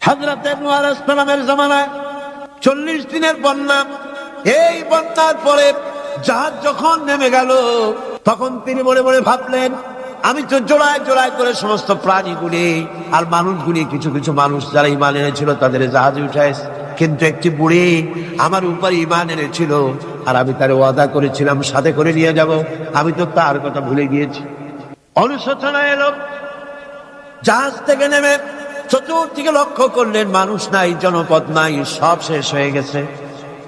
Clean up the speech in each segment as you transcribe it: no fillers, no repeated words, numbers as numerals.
হযরত নূহ আলাইহিস সালামের জামানায় 40 দিনের বন্যা। এই বন্যার পরে জাহাজ যখন নেমে গেল, তখন তিনি মনে মনে ভাবলেন, আমি তো জোড়ায় জোড়ায় করে সমস্ত প্রাণীগুলি আর মানুষগুলি, কিছু কিছু মানুষ যারা ঈমান এনেছিল তাদের জাহাজে উঠাইছে, কিন্তু একটি বুড়ি আমার উপর ঈমান এনেছিল আর আমি তার ওয়াদা করেছিলাম সাথে করে নিয়ে যাব, আমি তো তার কথা ভুলে গিয়েছি। অনুশোচনা এলো। জাহাজ থেকে নেমে চতুর্দিকে লক্ষ্য করলেন, মানুষ নাই, জনপদ নাই, সব শেষ হয়ে গেছে।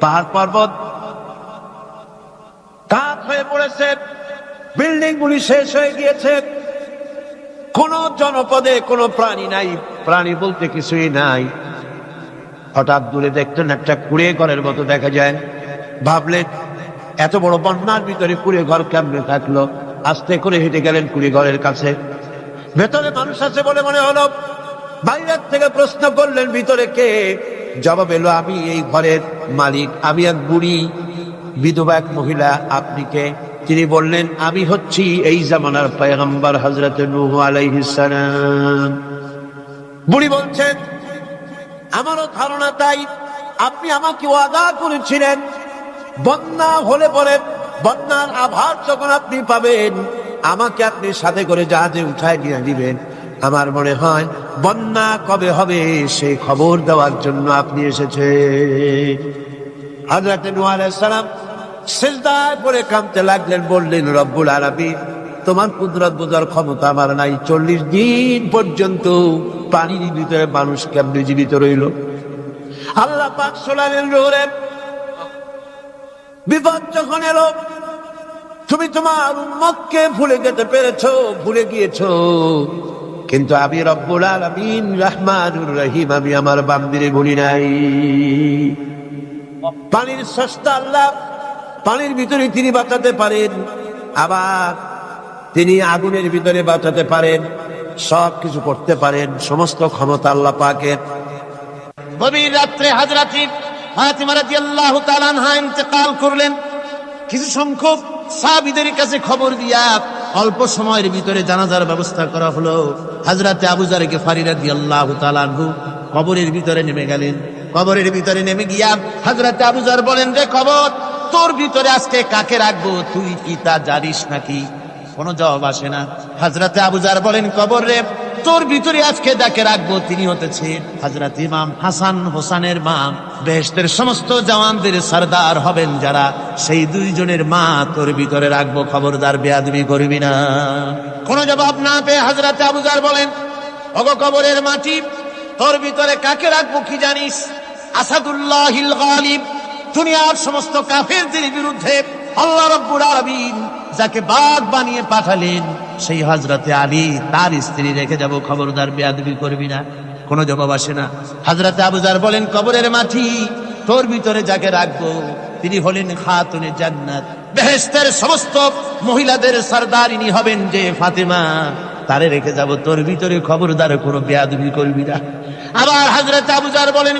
পাহাড় পর্বত কাঠ হয়ে পড়েছে, বিল্ডিং গুলি শেষ হয়ে গিয়েছে, কোন জনপদে কোনো প্রাণী নাই, প্রাণী বলতে কিছুই নাই। হঠাৎ দূরে দেখতেন একটা কুড়ে ঘরের মতো দেখা যায়। ভাবলেন, এত বড় বন্যার ভিতরে কুড়ে ঘর কেমনে থাকলো? আস্তে করে হেঁটে গেলেন কুড়ে ঘরের কাছে। ভেতরে মানুষ আছে বলে মনে হলো। বাইরের থেকে প্রশ্ন করলেন, ভিতরে কে? জবাব এলো, আমি এই ঘরের মালিক, আমি এক বুড়ি বিধবা এক মহিলা, আপনি কে? তিনি বললেন, আমি হচ্ছি এই জামানার পয়গম্বর হযরত নূহ আলাইহিস সালাম। বুড়ি বলছেন, আমারও ধারণা তাই, আপনি আমাকে ওয়াদা করেছিলেন বন্যা হলে পরে, বন্যার আভার যখন আপনি পাবেন, আমাকে আপনি সাথে করে জাহাজে উঠায় নিয়ে দিবেন। আমার মনে হয় বন্যা কবে হবে সেই খবর দেওয়ার জন্য আপনি এসেছেন। হযরত নূহ আলাইহিস সালাম সিজদায় পড়ে কাঁদতে লাগলেন, বললেন, রব্বুল আলামিন, তোমার কুদরত বোঝার ক্ষমতা আমার নাই। 40 দিন পর্যন্ত পানির ভিতরে মানুষ কেমনে জীবিত রইল? আল্লাহ পাক শোনালেন, রোরে বিপদ যখন এলো, তুমি তোমার উম্মতকে ভুলে যেতে পেরেছো, ভুলে গিয়েছো, কিন্তু আমি রব্বুল আলামিন রহমানুর রহিম, আমি আমার বান্দিরে ভুলি নাই। পানির স্রষ্টা আল্লাহ, পানির ভিতরে তিনি বাঁচাতে পারেন, আবার তিনি আগুনের ভিতরে বাঁচাতে পারেন, সব কিছু করতে পারেন, সমস্ত ক্ষমতা আল্লাহ পাকের। গভীর রাত্রে হযরত ফাতিমা রাদিয়াল্লাহু তাআলা আনহা ইন্তেকাল করলেন। কিছু সংখ্যক সাহাবীদের কাছে খবর দিয়া অল্প সময়ের ভিতরে জানাজার ব্যবস্থা করা হলো। হযরত আবু যর গিফারী রাদিয়াল্লাহু তাআলা আনহু কবরের ভিতরে নেমে গেলেন। কবরের ভিতরে নেমে গিয়া হযরত আবু যর বলেন, রে কবর, তোর ভিতরে আজকে কাকে রাখবো, তুই কি তা জানিস নাকি? কোনো জবাব আসে না। হযরত আবু যর বলেন, কবর রে, তোর ভিতরে আজকে যাকে রাখবো তিনি হতেছেন হযরত ইমাম হাসান হোসেনের মা। বেহেশতের সমস্ত জওয়ানদের সরদার হবেন যারা, সেই দুইজনের মা তোর ভিতরে রাখবো, খবরদার বেয়াদবি করবি না। কোনো জবাব না পেয়ে হযরত আবু যর বলেন, ওগো কবরের মাটি, তোর ভিতরে কাকে রাখবো কি জানিস? আসাদুল্লাহিল গালিব, দুনিয়ার সমস্ত কাফেরদের বিরুদ্ধে আল্লাহ রাব্বুল আলামিন যাকে বাঘ বানিয়ে পাঠালেন, সেই হযরতে আলী, তার স্ত্রী রেখে যাব, খবরদার বেয়াদবি করবি না। কোনো জবাব আসে না। হযরতে আবু যর বলেন, কবরের মাটি, তোর ভিতরে যাকে রাখবো তিনি হলেন খাতুনে জান্নাত, বেহেশতের সমস্ত মহিলাদের সরদারিনী হবেন যে ফাতেমা, তারে রেখে যাব, তোর ভিতরে খবরদার কোনো বেয়াদবি করবি না। আবার হযরতে আবু যর বলেন,